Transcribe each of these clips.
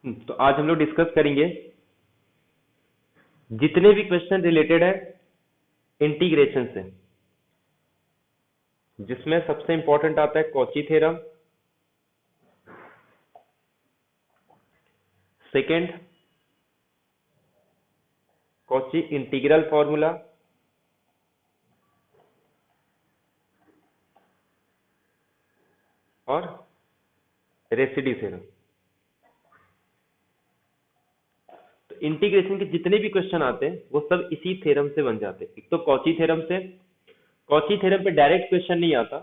तो आज हम लोग डिस्कस करेंगे जितने भी क्वेश्चन रिलेटेड है इंटीग्रेशन से, जिसमें सबसे इंपॉर्टेंट आता है Cauchy theorem, second Cauchy integral formula, और रेसिड्यू थ्योरम। तो इंटीग्रेशन के जितने भी क्वेश्चन आते हैं वो सब इसी थ्योरम से बन जाते हैं। एक तो कॉची थ्योरम से, कॉची थ्योरम पे डायरेक्ट क्वेश्चन नहीं आता,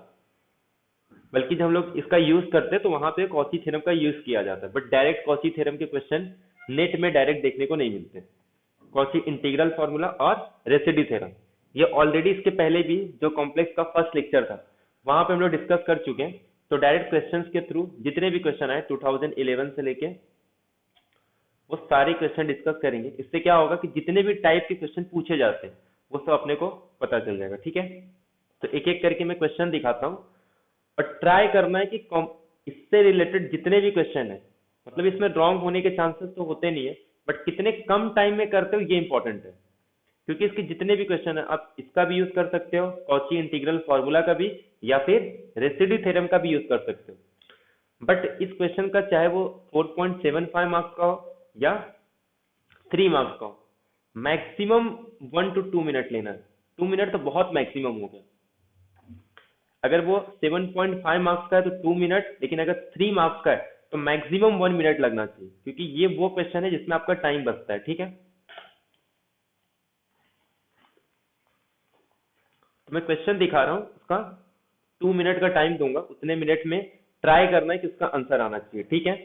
बल्कि जब हम लोग इसका यूज करते हैं तो वहां पे कॉची थ्योरम का यूज किया जाता है, बट डायरेक्ट कॉची थ्योरम के क्वेश्चन नेट में डायरेक्ट देखने को नहीं मिलते। कॉची इंटीग्रल फॉर्मूला और रेसिड्यू थ्योरम, ये ऑलरेडी इसके पहले भी जो कॉम्प्लेक्स का फर्स्ट लेक्चर था वहां पे हम लोग डिस्कस कर चुके हैं। तो डायरेक्ट क्वेश्चंस के थ्रू जितने भी क्वेश्चन आए 2011 से लेके वो सारे क्वेश्चन डिस्कस करेंगे। इससे क्या होगा कि जितने भी टाइप के क्वेश्चन पूछे जाते हैं वो सब अपने को पता चल जाएगा। ठीक है, तो एक एक करके मैं क्वेश्चन दिखाता हूँ और ट्राई करना है कि इससे रिलेटेड जितने भी क्वेश्चन है, मतलब इसमें रॉन्ग होने के चांसेस तो होते नहीं है, बट कितने कम टाइम में करते हो ये इंपॉर्टेंट है। क्योंकि इसके जितने भी क्वेश्चन है आप इसका भी यूज कर सकते हो, कॉची इंटीग्रल फॉर्मूला का भी, या फिर रेसिड्यू थ्योरम का भी यूज कर सकते हो। बट इस क्वेश्चन का चाहे वो 4.75 मार्क्स का हो या 3 मार्क्स का हो, मैक्सिमम 1 to 2 मिनट लेना है। 2 मिनट तो बहुत मैक्सिमम हो गया। अगर वो 7.5 मार्क्स का है तो 2 मिनट, लेकिन अगर 3 मार्क्स का है तो मैक्सिमम 1 मिनट लगना चाहिए, क्योंकि ये वो क्वेश्चन है जिसमें आपका टाइम बचता है। ठीक है, तो मैं क्वेश्चन दिखा रहा हूँ उसका, 2 मिनट का टाइम दूंगा, उतने मिनट में ट्राई करना है कि उसका आंसर आना चाहिए। ठीक है,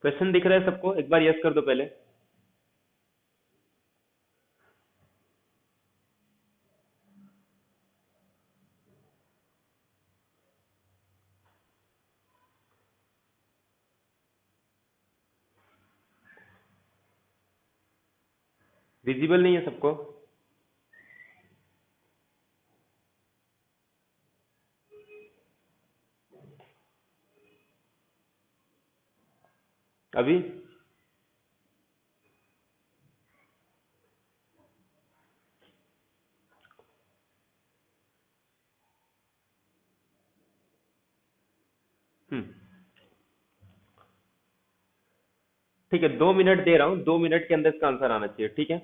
क्वेश्चन दिख रहा है सबको? एक बार यस कर दो पहले। विजिबल नहीं है सबको? अभी हम्म, ठीक है, 2 मिनट दे रहा हूँ, 2 मिनट के अंदर इसका आंसर आना चाहिए। ठीक है,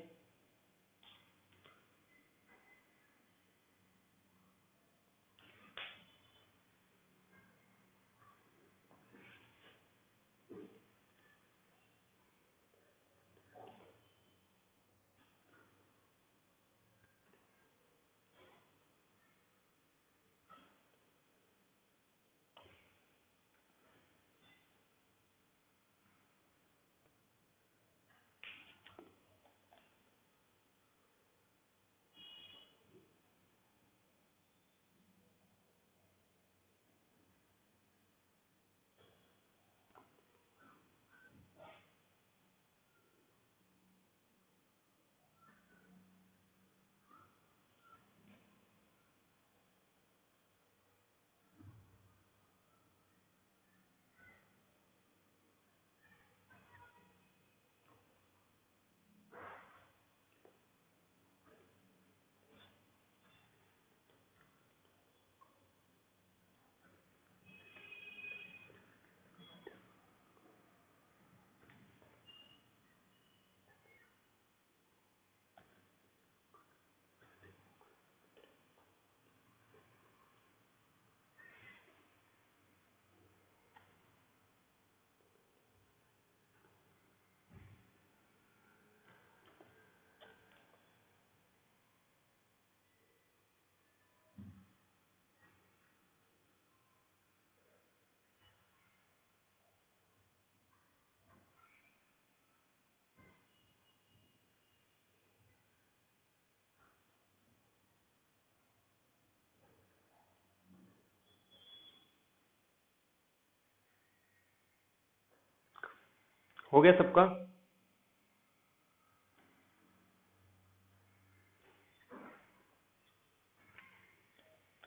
हो गया सबका?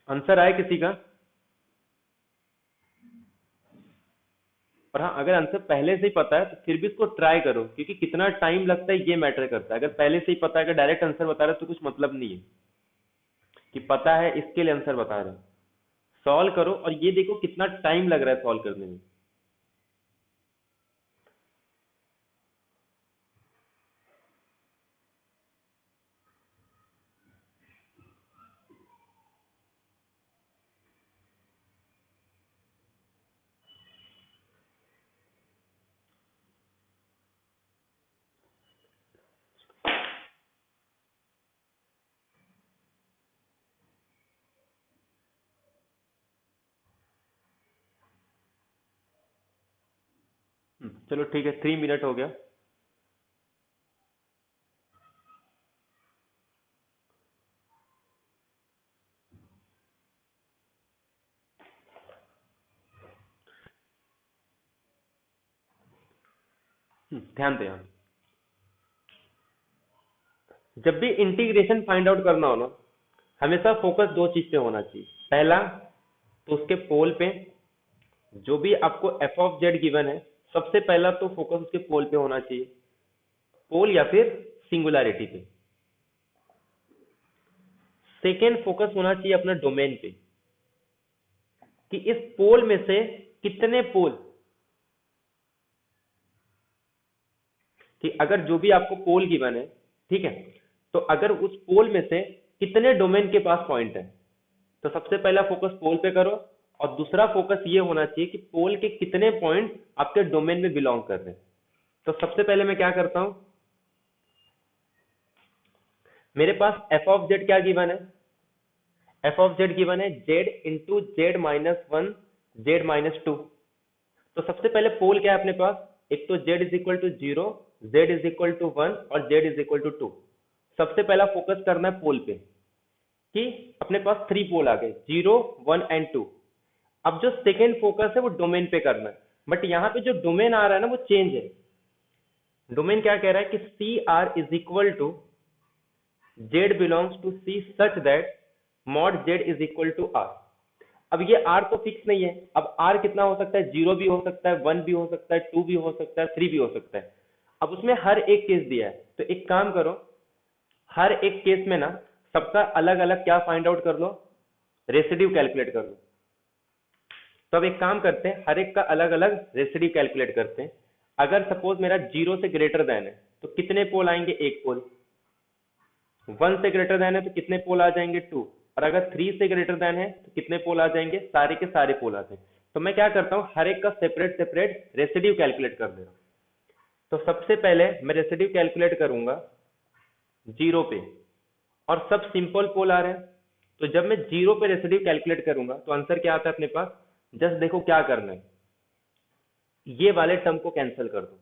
आंसर आया किसी का? और हाँ, अगर आंसर पहले से ही पता है तो फिर भी इसको ट्राई करो, क्योंकि कितना टाइम लगता है ये मैटर करता है। अगर पहले से ही पता है, अगर डायरेक्ट आंसर बता रहे हो तो कुछ मतलब नहीं है कि पता है इसके लिए आंसर बता रहे हो। सॉल्व करो और ये देखो कितना टाइम लग रहा है सॉल्व करने में। चलो ठीक है, 3 मिनट हो गया। ध्यान दे यहाँ, जब भी इंटीग्रेशन फाइंड आउट करना हो ना, हमेशा फोकस दो चीज पे होना चाहिए। पहला तो उसके पोल पे, जो भी आपको एफ ऑफ जेड गिवन है, सबसे पहला तो फोकस उसके पोल पे होना चाहिए, पोल या फिर सिंगुलैरिटी पे। सेकेंड फोकस होना चाहिए अपना डोमेन पे, कि इस पोल में से कितने पोल, कि अगर जो भी आपको पोल गिवन है, ठीक है, तो अगर उस पोल में से कितने डोमेन के पास पॉइंट है, तो सबसे पहला फोकस पोल पे करो। और दूसरा फोकस ये होना चाहिए कि पोल के कितने पॉइंट आपके डोमेन में बिलोंग कर रहे हैं। तो सबसे पहले मैं क्या करता हूं, मेरे पास एफ ऑफ जेड क्या गिवन है, एफ ऑफ जेड गिवन है Z into Z minus one Z minus two. तो सबसे पहले पोल क्या है अपने पास, एक तो z is equal to zero, z is equal to one और z is equal to two. सबसे पहला फोकस करना है पोल पे, कि अपने पास 3 पोल आ गए, 0 1 एंड 2। अब जो सेकेंड फोकस है वो डोमेन पे करना है, बट यहाँ पे जो डोमेन आ रहा है ना वो चेंज है। डोमेन क्या कह रहा है कि C R is equal to Z belongs to C such that mod Z is equal to R. अब ये r तो फिक्स नहीं है, अब r कितना हो सकता है, 0 भी हो सकता है, 1 भी हो सकता है, 2 भी हो सकता है, 3 भी हो सकता है। अब उसमें हर एक केस दिया है, तो एक काम करो, हर एक केस में ना सबका अलग अलग क्या फाइंड आउट कर लो, रेसिड्यू कैलकुलेट कर लो। तो अब एक काम करते हैं, हर एक का अलग अलग रेसिड्यू कैलकुलेट करते हैं। अगर सपोज मेरा 0 से ग्रेटर देन है तो कितने पोल आएंगे, एक पोल। 1 से ग्रेटर देन है तो कितने पोल आ जाएंगे, 2। और अगर 3 से ग्रेटर देन है तो कितने पोल आ जाएंगे, सारे के सारे पोल आ जाएंगे। तो मैं क्या करता हूँ, हर एक का सेपरेट सेपरेट रेसिड्यू कैलकुलेट कर दे रहा हूँ। तो सबसे पहले मैं रेसिड्यू कैलकुलेट करूंगा 0 पे, और सब सिंपल पोल आ रहे हैं। तो जब मैं 0 पे रेसिड्यू कैलकुलेट करूंगा तो आंसर क्या आता है अपने पास, जस्ट देखो क्या करना है, ये वाले टर्म को कैंसिल कर दो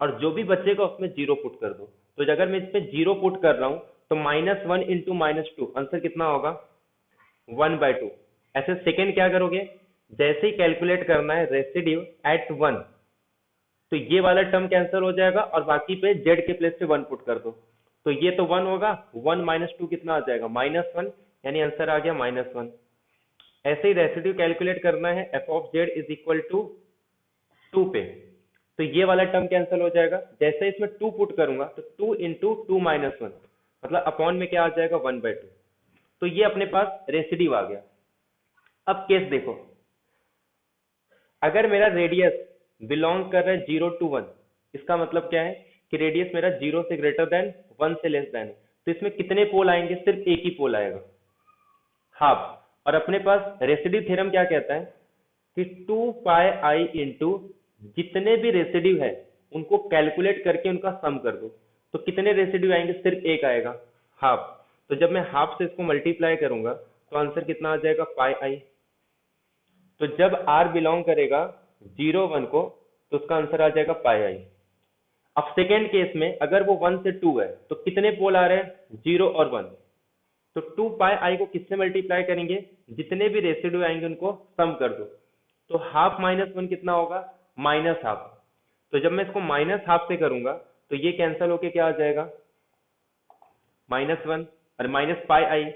और जो भी बचेगा उसमें 0 पुट कर दो। तो अगर मैं इसमें 0 पुट कर रहा हूं तो -1 इंटू -2, आंसर कितना होगा, 1/2। ऐसे सेकेंड क्या करोगे, जैसे ही कैलकुलेट करना है रेसिड्यू एट 1, तो ये वाला टर्म कैंसिल हो जाएगा और बाकी पे जेड के प्लेस पे 1 पुट कर दो। तो ये तो 1 होगा, 1 -2 कितना आ जाएगा, -1, यानी आंसर आ गया -1। ऐसे ही रेसिड्यू कैलकुलेट करना है F of Z is equal to 2 पे, तो ये वाला टर्म कैंसिल हो जाएगा। जैसे इसमें 2 पुट करूंगा तो 2 इंटू 2 -1, मतलब अपॉन में क्या आ जाएगा, 1/2। तो ये अपने पास रेसिड्यू आ गया। अब केस देखो, अगर मेरा रेडियस बिलोंग कर रहा है 0 to 1, इसका मतलब क्या है कि रेडियस मेरा 0 से ग्रेटर देन 1 से लेस देन है, तो इसमें कितने पोल आएंगे, सिर्फ एक ही पोल आएगा, हाफ। और अपने पास रेसिड्यू थ्योरम क्या कहता है कि 2 पाई आई इंटू जितने भी रेसिड्यू है उनको कैलकुलेट करके उनका सम कर दो। तो कितने रेसिड्यू आएंगे, सिर्फ एक आएगा, हाफ। तो जब मैं हाफ से इसको मल्टीप्लाई करूंगा तो आंसर कितना आ जाएगा, पाई आई। तो जब r बिलोंग करेगा 0 1 को तो उसका आंसर आ जाएगा पाई आई। अब सेकेंड केस में अगर वो 1 से 2 है तो कितने पोल आ रहे हैं, 0 और 1। तो 2 पाई आई को किससे मल्टीप्लाई करेंगे, जितने भी रेसिड्यू आएंगे उनको सम कर दो। तो हाफ -1 कितना होगा, -हाफ। तो जब मैं इसको माइनस हाफ से करूंगा तो ये कैंसिल होके क्या आ जाएगा, -1 और -πi।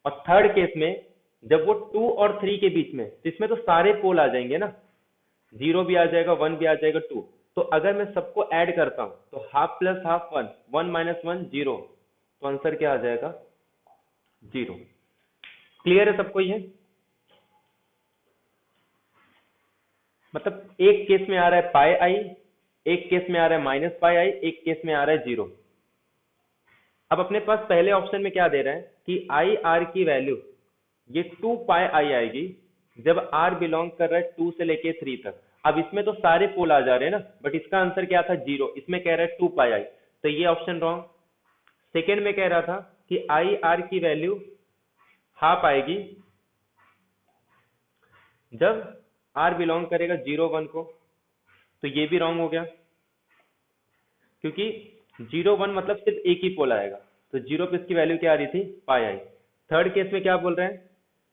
और थर्ड केस में जब वो 2 और 3 के बीच में, तो इसमें तो सारे पोल आ जाएंगे ना, 0 भी आ जाएगा, 1 भी आ जाएगा, 2। तो अगर मैं सबको ऐड करता हूं तो हाफ प्लस हाफ 1, 1 माइनस 1 0, तो आंसर क्या आ जाएगा, 0। क्लियर है सबको ये? मतलब एक केस में आ रहा है पाई आई, एक केस में आ रहा है -πi, एक केस में आ रहा है 0। अब अपने पास पहले ऑप्शन में क्या दे रहा है कि आई आर की वैल्यू ये 2πi आएगी जब r बिलोंग कर रहा है 2 से लेके 3 तक। अब इसमें तो सारे पोल आ जा रहे हैं ना, बट इसका आंसर क्या था, 0। इसमें कह रहा है 2πi, तो ये ऑप्शन रॉन्ग। सेकेंड में कह रहा था कि आई आर की वैल्यू हाफ आएगी जब r बिलोंग करेगा 0 1 को, तो ये भी रॉन्ग हो गया, क्योंकि 0 1 मतलब सिर्फ एक ही पोल आएगा, तो 0 पे इसकी वैल्यू क्या आ रही थी, पाई आई। थर्ड केस में क्या बोल रहे हैं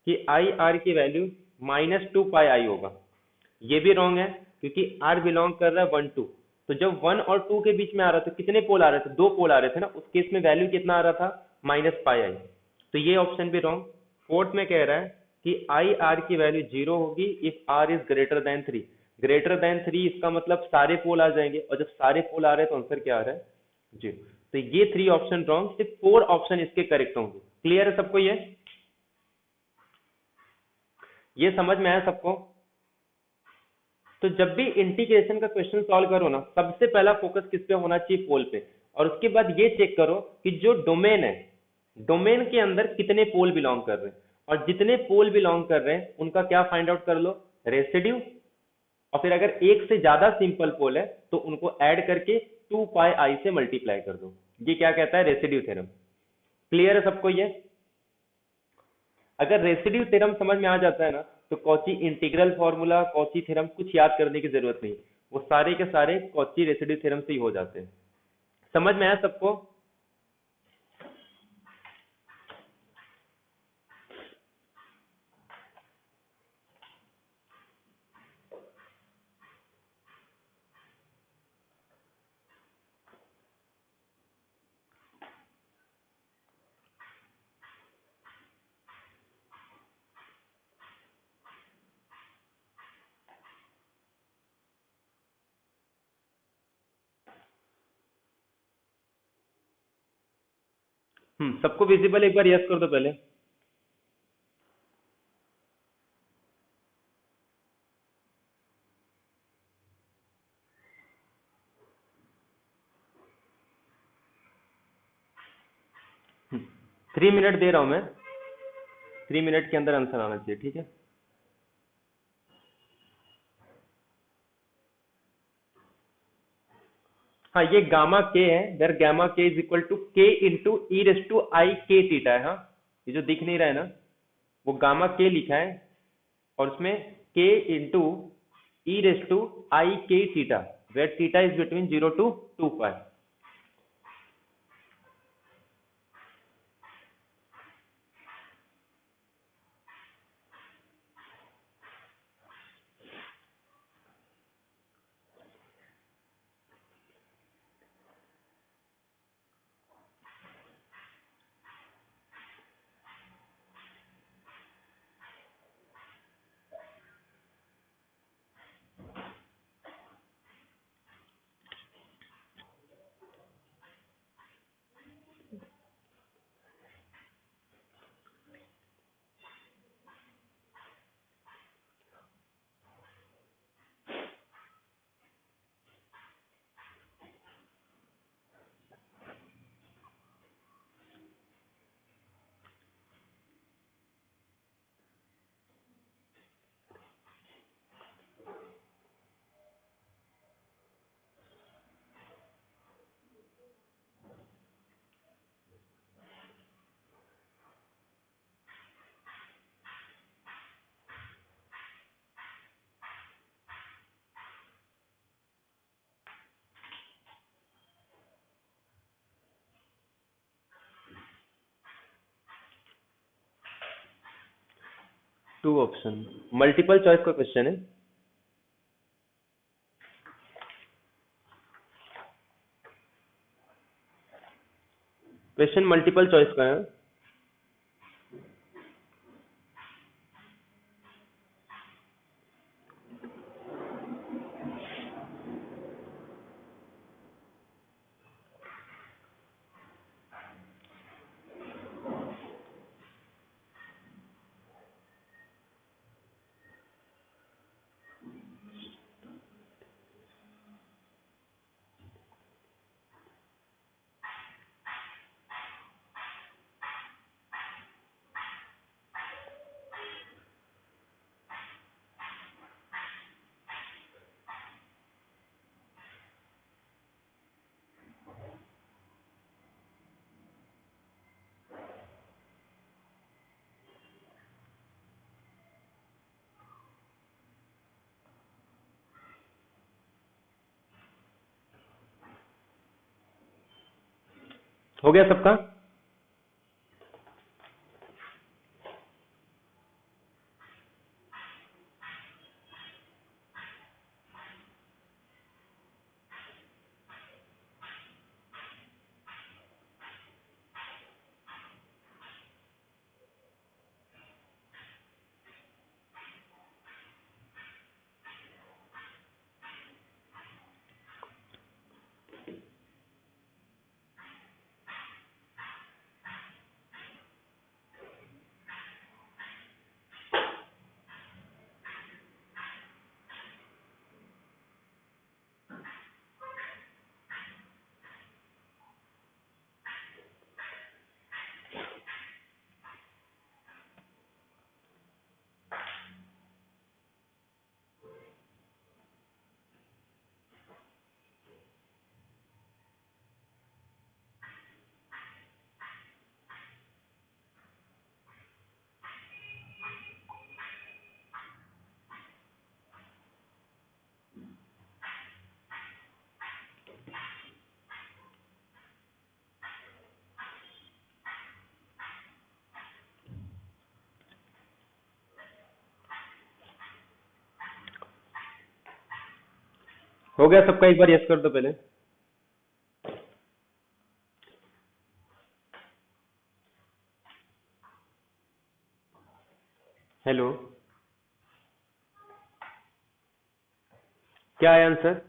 कि आई आर की वैल्यू -2πi होगा, ये भी रॉन्ग है, क्योंकि r बिलोंग कर रहा है 1 2। तो जब 1 और 2 के बीच में आ रहा था, कितने पोल आ रहे थे, 2 पोल आ रहे थे ना, उस केस में वैल्यू कितना आ रहा था, -πi। तो ये ऑप्शन भी रॉन्ग। फोर्थ में कह रहा है कि आई आर की वैल्यू 0 होगी if r is greater than 3। Greater than 3 इसका मतलब सारे पोल आ जाएंगे, और जब सारे पोल आ रहे हैं तो आंसर क्या आ रहा है, 0। तो ये 3 ऑप्शन रॉन्ग, सिर्फ 4 ऑप्शन इसके करेक्ट होंगे। क्लियर है सबको ये समझ में आया सबको? तो जब भी इंटीग्रेशन का क्वेश्चन सॉल्व करो ना, सबसे पहला फोकस किस पे होना चाहिए, पोल पे। और उसके बाद ये चेक करो कि जो डोमेन है, डोमेन के अंदर कितने पोल बिलोंग कर रहे हैं, और जितने पोल बिलोंग कर रहे हैं उनका क्या फाइंड आउट कर लो, रेसिड्यू। और फिर अगर एक से ज्यादा सिंपल पोल है तो उनको ऐड करके 2πi से मल्टीप्लाई कर दो। ये क्या कहता है, रेसिड्यू थ्योरम। क्लियर है सबको ये? अगर रेसिड्यू थ्योरम समझ में आ जाता है ना, तो Cauchy integral formula, Cauchy theorem कुछ याद करने की जरूरत नहीं, वो सारे के सारे कॉची रेसिड्यू थ्योरम से ही हो जाते हैं। समझ में आया सबको? सबको विजिबल, एक बार यस कर दो पहले। 3 मिनट दे रहा हूं मैं, 3 मिनट के अंदर आंसर आना चाहिए, ठीक है? हाँ, ये गामा के है, देर गामा के इज इक्वल टू के into e raise to i k theta है। हाँ, ये जो दिख नहीं रहा है ना, वो गामा के लिखा है, और उसमें k into e raise to i k theta, where theta is between 0 to 2π। Two option, multiple choice का क्वेश्चन है। क्वेश्चन मल्टीपल चॉइस का है। हो गया सबका? हो गया सबका? एक बार यस कर दो पहले। हेलो, क्या है आंसर?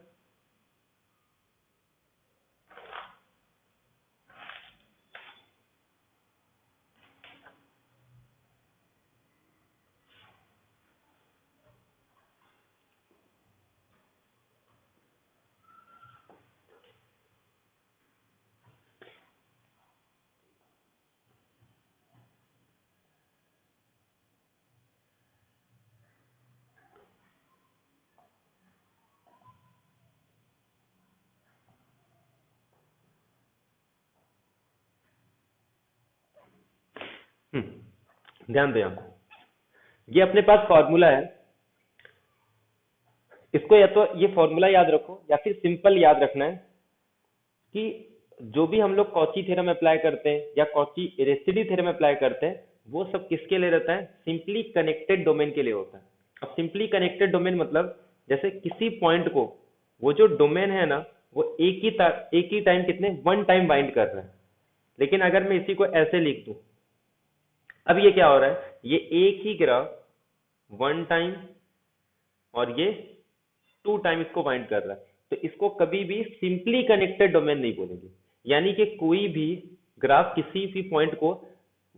ध्यान दो यहाँ, ये अपने पास फॉर्मूला है। इसको या तो ये फॉर्मूला याद रखो या फिर सिंपल याद रखना है कि जो भी हम लोग कॉची थ्योरम अप्लाई करते हैं या कॉची रेसिड्यू थ्योरम अप्लाई करते हैं, वो सब किसके लिए रहता है? सिंपली कनेक्टेड डोमेन के लिए होता है। अब सिंपली कनेक्टेड डोमेन मतलब जैसे किसी पॉइंट को, वो जो डोमेन है ना, वो एक ही टाइम कितने वन टाइम बाइंड कर रहा है। लेकिन अगर मैं इसी को ऐसे लिख दूं, अब ये क्या हो रहा है? ये एक ही ग्राफ वन टाइम और ये टू टाइम इसको बाइंड कर रहा है, तो इसको कभी भी सिंपली कनेक्टेड डोमेन नहीं बोलेंगे। यानी कि कोई भी ग्राफ किसी भी पॉइंट को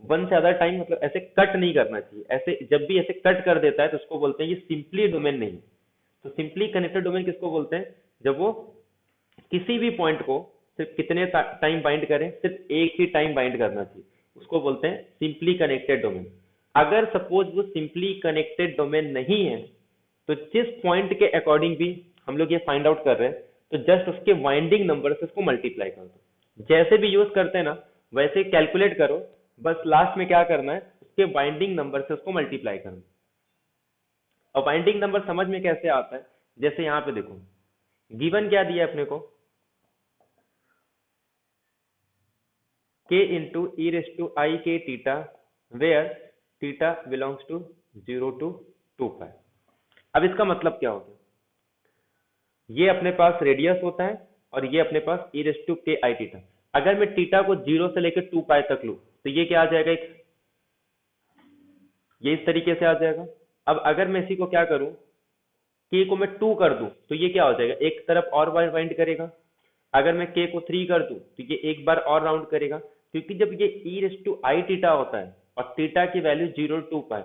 वन से ज्यादा टाइम मतलब ऐसे कट नहीं करना चाहिए। ऐसे जब भी ऐसे कट कर देता है तो उसको बोलते हैं ये सिंपली डोमेन नहीं। तो सिंपली कनेक्टेड डोमेन किसको बोलते हैं? जब वो किसी भी पॉइंट को सिर्फ कितने टाइम बाइंड करें, सिर्फ एक ही टाइम बाइंड करना चाहिए, उसको बोलते हैं सिंपली कनेक्टेड डोमेन। अगर सपोज वो सिंपली कनेक्टेड डोमेन नहीं है, तो जिस पॉइंट के अकॉर्डिंग भी हम लोग ये फाइंड आउट कर रहे हैं, तो जस्ट उसके वाइंडिंग नंबर से उसको मल्टीप्लाई कर दो। जैसे भी यूज करते हैं ना, वैसे कैलकुलेट करो, बस लास्ट में क्या करना है, उसके वाइंडिंग नंबर से उसको मल्टीप्लाई करना। और वाइंडिंग नंबर समझ में कैसे आता है? जैसे यहाँ पे देखो, गिवन क्या दिया है अपने को? k into e raise to i k theta, where theta belongs to 0 to 2 pi. अब इसका मतलब क्या होता है? ये अपने पास रेडियस होता है और ये अपने पास ई रेस टू के आई थीटा। अगर मैं थीटा को 0 से लेकर 2 पाई तक लूं तो ये क्या आ जाएगा, ये इस तरीके से आ जाएगा। अब अगर मैं इसी को क्या करूं, k को मैं 2 कर दूं तो ये क्या हो जाएगा, एक तरफ और वाइंड करेगा। अगर मैं k को 3 कर दूं तो ये एक बार और राउंड करेगा, क्योंकि जब ये e थीटा होता है और थीटा की वैल्यू 0 2 पाई,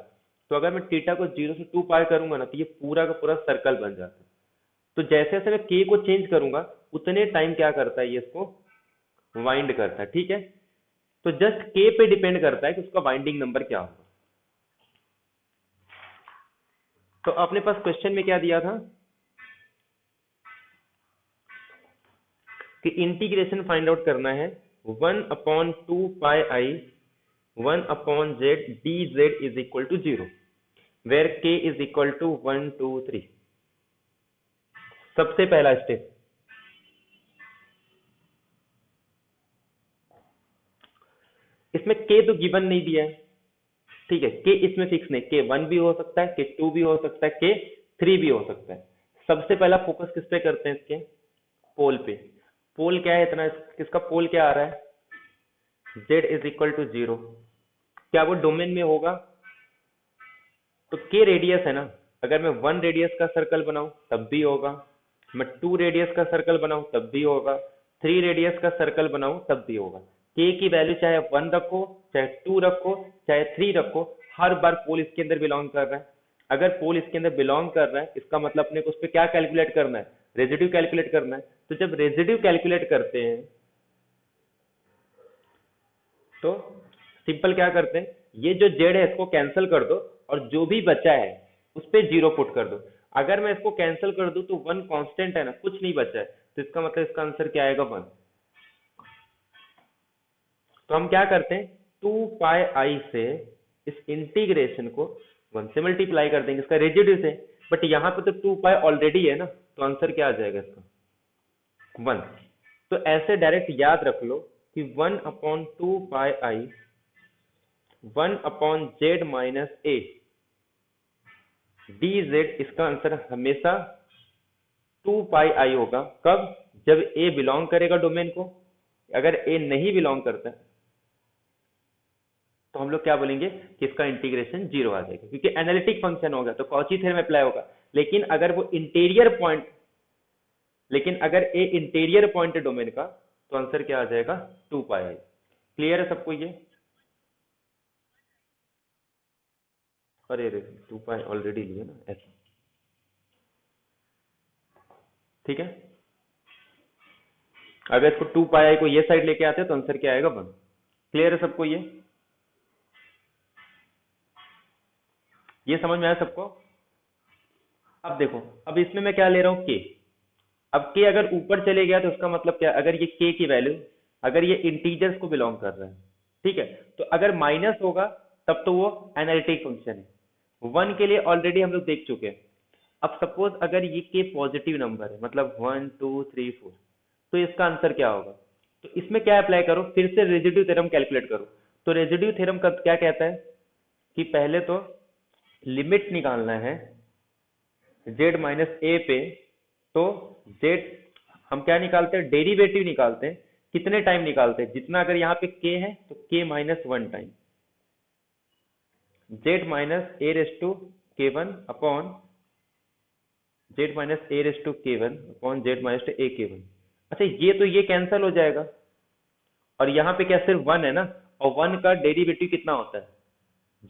तो अगर मैं थीटा को 0 से 2 पाई करूंगा ना तो ये पूरा का पूरा सर्कल बन जाता है। तो जैसे जैसे मैं k को चेंज करूंगा उतने टाइम क्या करता है, ये इसको वाइंड करता है। ठीक है, तो जस्ट k पे डिपेंड करता है कि उसका वाइंडिंग नंबर क्या होगा। तो अपने पास क्वेश्चन में क्या दिया था कि इंटीग्रेशन फाइंड आउट करना है 1/2 pi I 1/z dz is equal to 0 where k is equal to 1 2 3। सबसे पहला स्टेप, इसमें k तो गिवन नहीं दिया है, ठीक है, k इसमें फिक्स नहीं, k 1 भी हो सकता है, k 2 भी हो सकता है, k 3 भी हो सकता है। सबसे पहला फोकस किस पे करते हैं, इसके पोल पे। पोल क्या है इतना, किसका पोल क्या आ रहा है, z इज इक्वल टू 0। क्या वो डोमेन में होगा, तो k रेडियस है ना, अगर मैं 1 रेडियस का सर्कल बनाऊं तब भी होगा, मैं 2 रेडियस का सर्कल बनाऊं तब भी होगा, 3 रेडियस का सर्कल बनाऊं तब भी होगा। k की वैल्यू चाहे 1 रखो, चाहे 2 रखो, चाहे 3 रखो, हर बार पोल इसके अंदर बिलोंग कर रहा है। अगर पोल इसके अंदर बिलोंग कर रहा है इसका मतलब अपने को उस पर क्या कैलकुलेट करना है, रेजिड्यू कैलकुलेट करना है। तो जब रेजिड्यू कैलकुलेट करते हैं तो सिंपल क्या करते हैं, ये जो जेड है इसको कैंसिल कर दो और जो भी बचा है उस पे 0 पुट कर दो। अगर मैं इसको कैंसिल कर दूं तो 1 कांस्टेंट है ना, कुछ नहीं बचा है, तो इसका मतलब इसका आंसर क्या आएगा, 1। तो हम क्या करते हैं, 2 पाई आई से इस इंटीग्रेशन को 1 से मल्टीप्लाई कर देंगे इसका रेजिड्यू से, बट यहाँ पे तो 2 पाई ऑलरेडी है ना, तो आंसर क्या आ जाएगा इसका, 1। तो ऐसे डायरेक्ट याद रख लो कि 1/2 pi I 1/z minus A dz, इसका आंसर हमेशा 2 पाई आई होगा। कब, जब a बिलोंग करेगा डोमेन को। अगर a नहीं बिलोंग करता तो हम लोग क्या बोलेंगे कि इसका इंटीग्रेशन 0 आ जाएगा, क्योंकि एनालिटिक फंक्शन होगा तो कॉची थ्योरम अप्लाई होगा। लेकिन अगर वो इंटीरियर पॉइंट, लेकिन अगर a इंटीरियर पॉइंट है डोमेन का तो आंसर क्या आ जाएगा, 2 पाई आई। क्लियर है सबको ये, अरे रे 2 पाई ऑलरेडी लिए ना ऐसा, ठीक है। अगर इसको 2 पाई आई को ये साइड लेके आते हैं तो आंसर क्या आएगा, 1। क्लियर है सबको ये समझ में आया सबको। अब देखो, अब इसमें मैं क्या ले रहा हूँ, k। अब k अगर ऊपर चले गया तो उसका मतलब क्या, अगर ये k की वैल्यू, अगर ये इंटीजर्स को बिलोंग कर रहा है, ठीक है, तो अगर माइनस होगा तब तो वो एनालिटिक फंक्शन है। 1 के लिए ऑलरेडी हम लोग देख चुके हैं। अब सपोज अगर ये k पॉजिटिव नंबर है, मतलब 1 2 3 4, तो इसका आंसर क्या होगा। तो इसमें क्या अप्लाई करो, फिर से रेजिड्यू थ्योरम कैलकुलेट करो। तो रेजिड्यू थ्योरम क्या कहता है कि पहले तो लिमिट निकालना है z माइनस ए पे, तो z हम क्या निकालते हैं, डेरिवेटिव निकालते हैं। कितने टाइम निकालते हैं, जितना अगर यहाँ पे k है तो k minus 1 time z minus a raise to k one upon z minus a raise to k one upon z minus two a k one. अच्छा, ये तो ये कैंसिल हो जाएगा और यहाँ पे क्या सिर्फ 1 है ना, और 1 का डेरिवेटिव कितना होता है,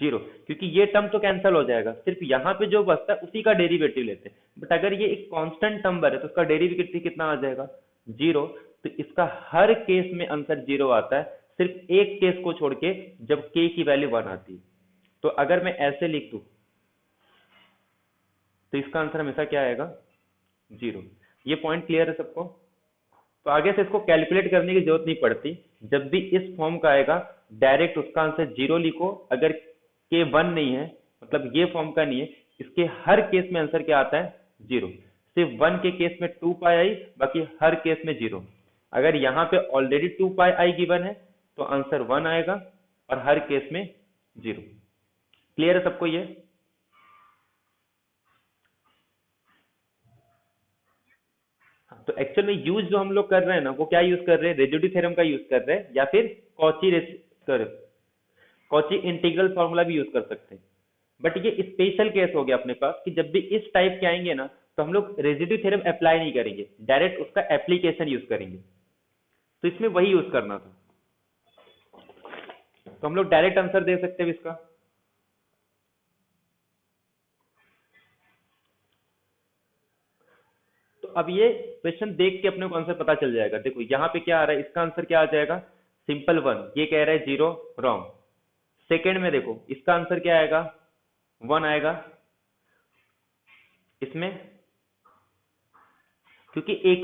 0, क्योंकि ये टर्म तो कैंसिल हो जाएगा, सिर्फ यहाँ पे जो बचता है उसी का डेरिवेटिव लेते हैं। बट अगर ये एक कांस्टेंट नंबर है तो उसका डेरिवेटिव कितना आ जाएगा, 0। तो इसका हर केस में आंसर 0 आता है, सिर्फ एक केस को छोड़ के जब k की वैल्यू 1 आती है। तो अगर मैं ऐसे लिख दूं तो इसका आंसर हमेशा क्या आएगा, 0। ये पॉइंट क्लियर है सबको। तो आगे से इसको कैलकुलेट करने की जरूरत नहीं पड़ती, जब भी इस फॉर्म का आएगा डायरेक्ट उसका आंसर 0 लिखो। अगर के 1 नहीं है, मतलब ये फॉर्म का नहीं है, इसके हर केस में आंसर क्या आता है, 0। सिर्फ 1 के केस में 2 पाई आई, बाकी हर केस में 0। अगर यहाँ पे ऑलरेडी 2 पाई आई गिवन है तो आंसर 1 आएगा और हर केस में 0। क्लियर है सबको ये। हाँ, तो एक्चुअल में यूज जो हम लोग कर रहे हैं ना, वो क्या यूज कर रहे हैं, रेसिड्यू थ्योरम का यूज कर रहे हैं, या फिर कर कॉची इंटीग्रल फॉर्मूला भी यूज कर सकते हैं। बट ये स्पेशल केस हो गया अपने पास कि जब भी इस टाइप के आएंगे ना, तो हम लोग रेसिड्यू थ्योरम अप्लाई नहीं करेंगे, डायरेक्ट उसका एप्लीकेशन यूज करेंगे। तो इसमें वही यूज करना था, तो हम लोग डायरेक्ट आंसर दे सकते हैं इसका। तो अब ये क्वेश्चन देख के अपने को आंसर पता चल जाएगा। देखो यहाँ पे क्या आ रहा है, इसका आंसर क्या आ जाएगा, सिंपल वन। ये कह रहा है जीरो, रॉन्ग। सेकेंड में देखो इसका आंसर क्या आएगा, वन आएगा। इसमें क्योंकि एक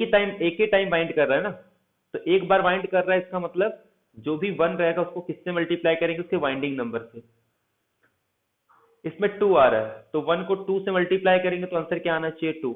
ही टाइम बाइंड कर रहा है ना, तो एक बार बाइंड कर रहा है, इसका मतलब जो भी वन रहेगा उसको किससे मल्टीप्लाई करेंगे, उसके बाइंडिंग नंबर से। इसमें टू आ रहा है, तो वन को टू से मल्टीप्लाई करेंगे तो आंसर क्या आना चाहिए, टू।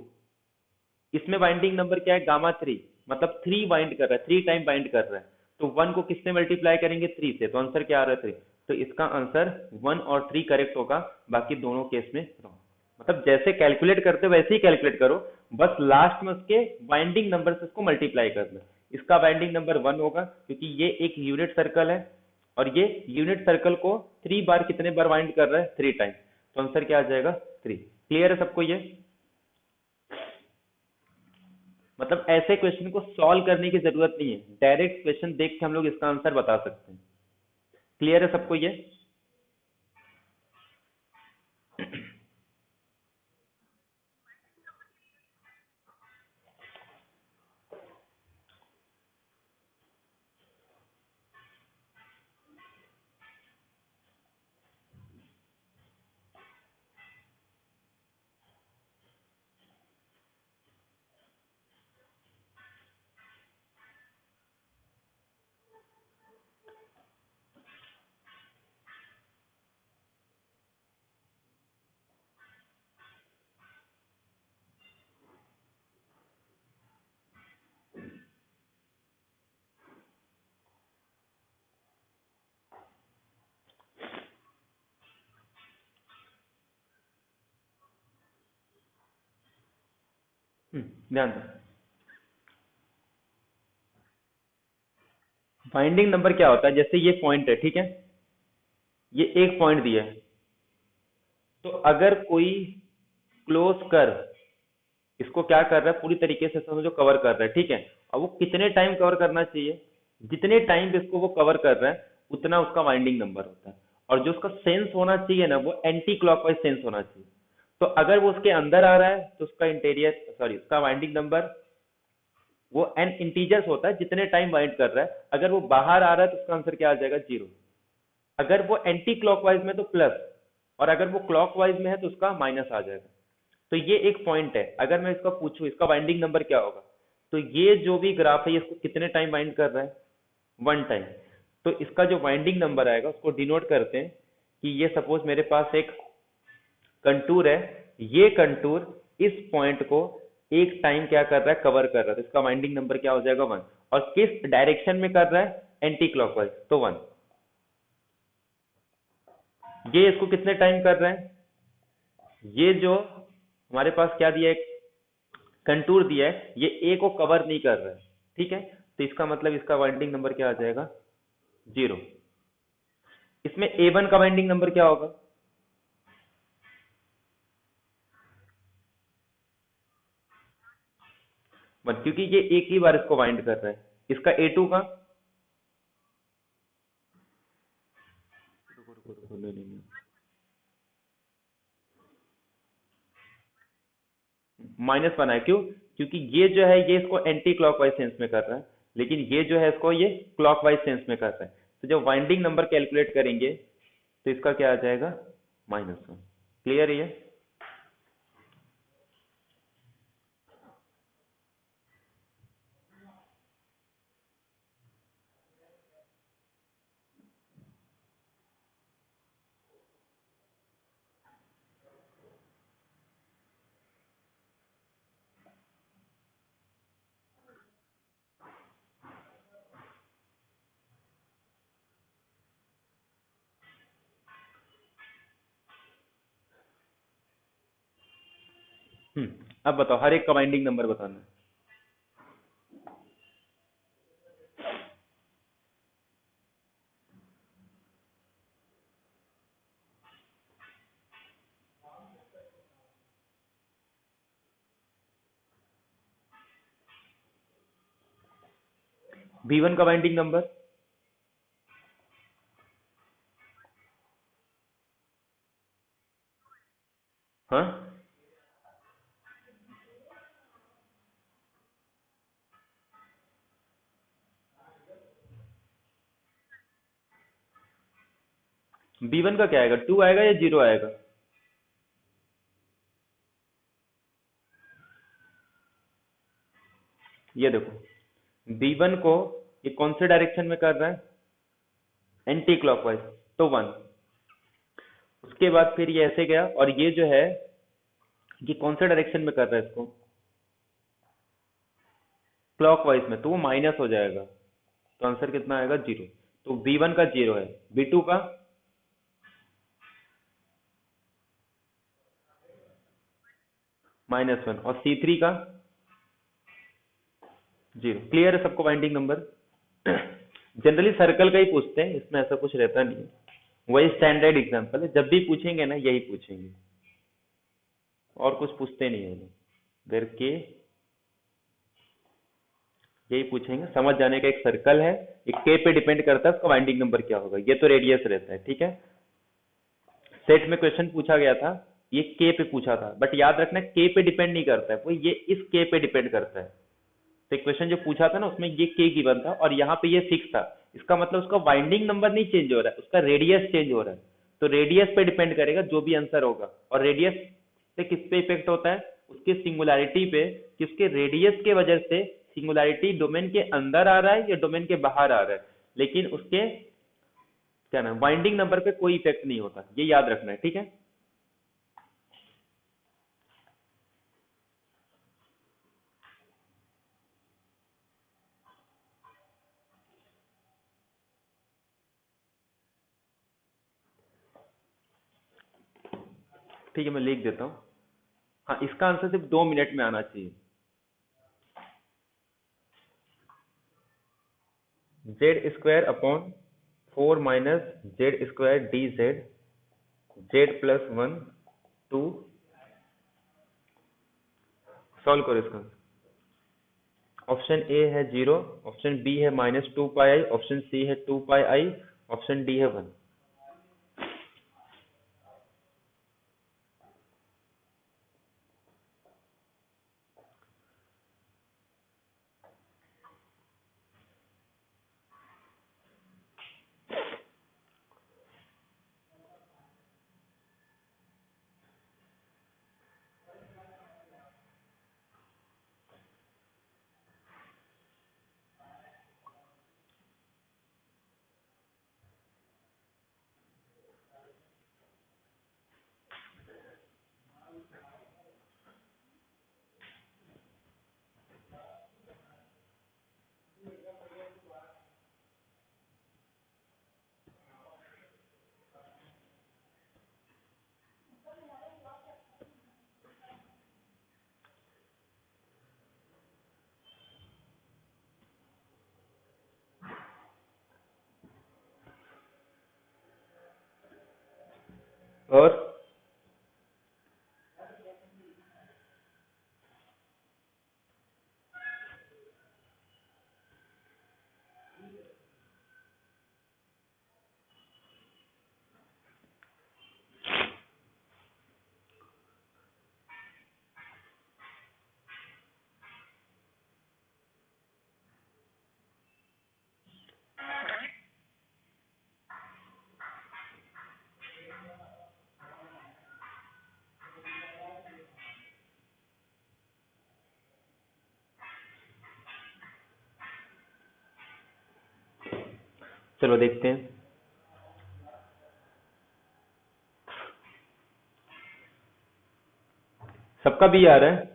इसमें बाइंडिंग नंबर क्या है, गामा थ्री, मतलब थ्री बाइंड कर रहा है, थ्री टाइम बाइंड कर रहा है। तो वन को किससे मल्टीप्लाई करेंगे, थ्री से, तो आंसर क्या आ रहा है, थ्री। तो इसका आंसर वन और थ्री करेक्ट होगा, बाकी दोनों केस में रॉन्ग। मतलब जैसे कैलकुलेट करते हो वैसे ही कैलकुलेट करो, बस लास्ट में उसके बाइंडिंग नंबर से उसको मल्टीप्लाई कर लो। इसका बाइंडिंग नंबर वन होगा, क्योंकि ये एक यूनिट सर्कल है, और ये यूनिट सर्कल को थ्री बार कितने बार बाइंड कर रहा है, थ्री टाइम। तो आंसर क्या आ जाएगा, थ्री। क्लियर है सबको ये। मतलब ऐसे क्वेश्चन को सॉल्व करने की जरूरत नहीं है, डायरेक्ट क्वेश्चन देख के हम लोग इसका आंसर बता सकते हैं। क्लियर है सबको ये। ध्यान दो, बाइंडिंग नंबर क्या होता है, जैसे ये पॉइंट है, ठीक है, ये एक पॉइंट दिया है, तो अगर कोई क्लोज कर इसको क्या कर रहा है, पूरी तरीके से समझो कवर कर रहा है, ठीक है। अब वो कितने टाइम कवर करना चाहिए, जितने टाइम इसको वो कवर कर रहा है उतना उसका वाइंडिंग नंबर होता है। और जो उसका सेंस होना चाहिए ना, वो एंटी क्लॉकवाइज सेंस होना चाहिए। तो अगर वो उसके अंदर आ रहा है तो उसका इंटीरियर सॉरी उसका वाइंडिंग नंबर वो एन इंटीजर्स होता है, जितने टाइम बाइंड कर रहा है। अगर वो बाहर आ रहा है तो उसका आंसर क्या आ जाएगा, जीरो। अगर वो एंटी क्लॉकवाइज में तो प्लस, और अगर वो क्लॉकवाइज में है तो उसका माइनस आ जाएगा। तो ये एक पॉइंट है। अगर मैं इसका पूछूं इसका बाइंडिंग नंबर क्या होगा, तो ये जो भी ग्राफ है ये इसको कितने टाइम बाइंड कर रहा है, वन टाइम। तो इसका जो बाइंडिंग नंबर आएगा उसको डिनोट करते हैं कि ये सपोज मेरे पास एक कंटूर है, ये कंटूर इस पॉइंट को एक टाइम क्या कर रहा है, कवर कर रहा है, तो इसका बाइंडिंग नंबर क्या हो जाएगा, वन। और किस डायरेक्शन में कर रहा है, एंटी क्लॉकवाइज, तो वन। ये इसको कितने टाइम कर रहे हैं, ये जो हमारे पास क्या दिया है, कंटूर दिया है, ये ए को कवर नहीं कर रहा है, ठीक है। तो इसका मतलब इसका बाइंडिंग नंबर क्या आ जाएगा, जीरो। इसमें ए वन का बाइंडिंग नंबर क्या होगा, वन, क्योंकि ये एक ही बार इसको बाइंड कर रहा है। इसका ए टू का, रुको रुको रुको, नहीं नहीं नहीं, माइनस वन है, क्यों, क्योंकि ये जो है ये इसको एंटी क्लॉकवाइज सेंस में कर रहा है, लेकिन ये जो है इसको ये क्लॉकवाइज सेंस में कर रहा है। तो जब वाइंडिंग नंबर कैलकुलेट करेंगे तो इसका क्या आ जाएगा, माइनस वन। क्लियर है ये। अब बताओ, हर एक का बाइंडिंग नंबर बताना है। V1 का बाइंडिंग नंबर, हाँ V1 का क्या आएगा, 2 आएगा या 0 आएगा? ये देखो V1 को ये कौन से डायरेक्शन में कर रहा है, एंटी क्लॉकवाइज, तो 1। उसके बाद फिर ये ऐसे गया, और ये जो है ये कौन से डायरेक्शन में कर रहा है इसको, क्लॉकवाइज में, तो वो माइनस हो जाएगा, तो आंसर कितना आएगा, 0। तो V1 का 0 है, V2 का -1, और C3 का 0। क्लियर है सबको बाइंडिंग नंबर? जनरली सर्कल का ही पूछते हैं, इसमें ऐसा कुछ रहता नहीं है, वही स्टैंडर्ड एग्जांपल है, जब भी पूछेंगे ना यही पूछेंगे, और कुछ पूछते नहीं है लोग, वेर के यही पूछेंगे। समझ जाने का, एक सर्कल है, एक के पे डिपेंड करता है उसका बाइंडिंग नंबर क्या होगा, ये तो रेडियस रहता है, ठीक है। सेट में क्वेश्चन पूछा गया था, ये के पे पूछा था, बट याद रखना के पे डिपेंड नहीं करता है, वो ये इस के पे डिपेंड करता है। तो क्वेश्चन जो पूछा था ना उसमें ये के गिवन था, और यहाँ पे ये 6 था, इसका मतलब उसका बाइंडिंग नंबर नहीं चेंज हो रहा है, उसका रेडियस चेंज हो रहा है। तो रेडियस पे डिपेंड करेगा जो भी आंसर होगा, और रेडियस से किस पे इफेक्ट होता है, उसके सिंगुलैरिटी पे, कि उसके रेडियस के वजह से सिंगुलैरिटी डोमेन के अंदर आ रहा है या डोमेन के बाहर आ रहा है, लेकिन उसके क्या नाम बाइंडिंग नंबर पे कोई इफेक्ट नहीं होता, ये याद रखना है, ठीक है। ठीक है, मैं लिख देता हूँ। हाँ, इसका आंसर सिर्फ 2 मिनट में आना चाहिए। Z² upon 4 minus Z² dz, Z+1 2, solve करो इसका। ऑप्शन ए है 0, ऑप्शन बी है -2πi, ऑप्शन सी है 2πi, ऑप्शन डी है 1। और चलो देखते हैं। सबका भी आ रहा है?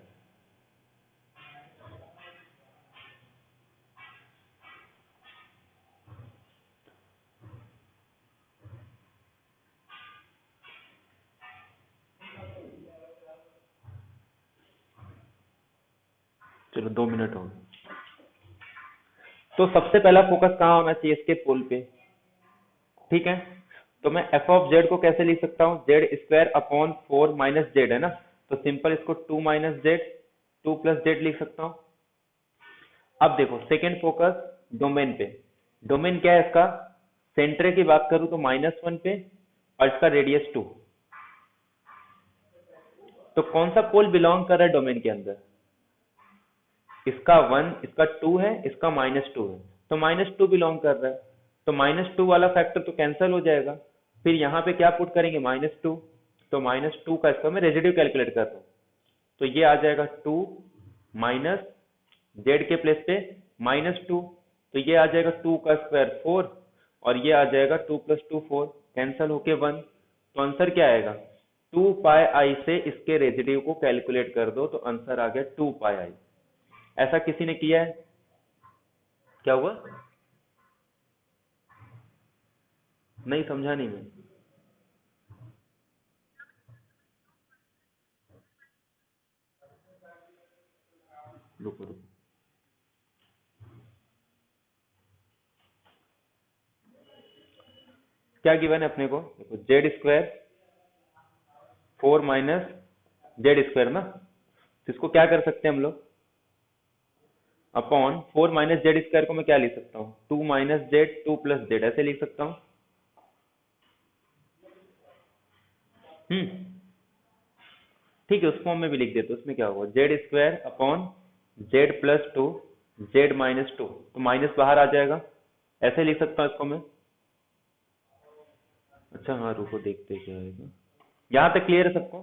चलो 2 मिनट हो गए। तो सबसे पहला फोकस कहाँ होना चाहिए, इसके पोल पे, ठीक है। तो मैं एफ ऑफ जेड को कैसे लिख सकता हूँ, Z²अपॉन 4 माइनस जेड है ना, तो सिंपल इसको 2 माइनस जेड 2 प्लस जेड लिख सकता हूँ। अब देखो सेकेंड फोकस, डोमेन पे। डोमेन क्या है इसका? सेंटर की बात करूं तो -1 पे और इसका रेडियस 2। तो कौन सा पोल बिलोंग कर रहा है डोमेन के अंदर? इसका 1, इसका 2 है, इसका -2 है, तो -2 बिलोंग कर रहा है। तो -2 वाला फैक्टर तो कैंसिल हो जाएगा। फिर यहाँ पे क्या पुट करेंगे? -2। तो -2 का इसका मैं रेजिड्यू कैलकुलेट कर रहा हूँ, तो ये आ जाएगा 2 माइनस जेड के प्लेस पे -2, तो ये आ जाएगा 2 का स्क्वायर 4 और ये आ जाएगा 2 + 2 4, कैंसिल होके 1। तो आंसर क्या आएगा? 2 पाई आई से इसके रेजिड्यू को कैलकुलेट कर दो, तो आंसर आ गया 2 पाई आई। ऐसा किसी ने किया है? क्या हुआ? नहीं समझा नहीं मैं। रुको रुको, क्या गिवन है अपने को? देखो Z square 4 minus Z square ना, तो इसको क्या कर सकते हैं हम लोग? अपॉन 4 माइनस जेड स्क्वायर को मैं क्या लिख सकता हूँ? 2 माइनस जेड 2 प्लस जेड, ऐसे लिख सकता हूँ। ठीक है, उस फॉर्म में भी लिख देते, उसमें क्या होगा? Z square upon Z plus 2 z -2, तो माइनस बाहर आ जाएगा, ऐसे लिख सकता हूँ इसको मैं। अच्छा हाँ, रुको देखते क्या आएगा। यहाँ तक क्लियर है सबको?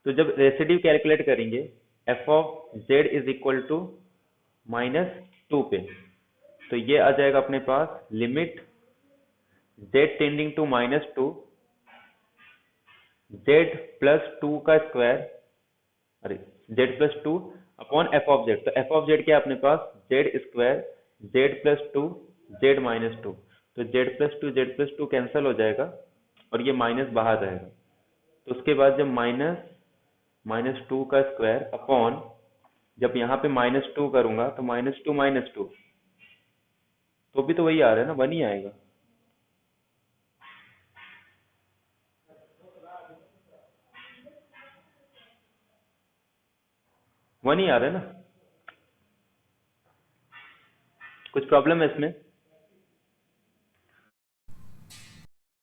तो जब रेसिड्यू कैलकुलेट करेंगे f of Z is equal to -2 पे, तो ये आ जाएगा अपने पास limit z tending to -2 z plus 2 का स्क्वायर, अरे z plus 2 upon f of z. तो एफ ऑफ जेड क्या है अपने पास? Z square z plus 2 z -2, तो जेड प्लस 2 कैंसिल हो जाएगा और ये माइनस बाहर रहेगा। तो उसके बाद जब -2 का स्क्वायर अपॉन, जब यहाँ पे -2 करूंगा तो -2 तो भी तो वही आ रहा है ना, 1 ही आएगा। वन ही आ रहा है ना? कुछ प्रॉब्लम है इसमें?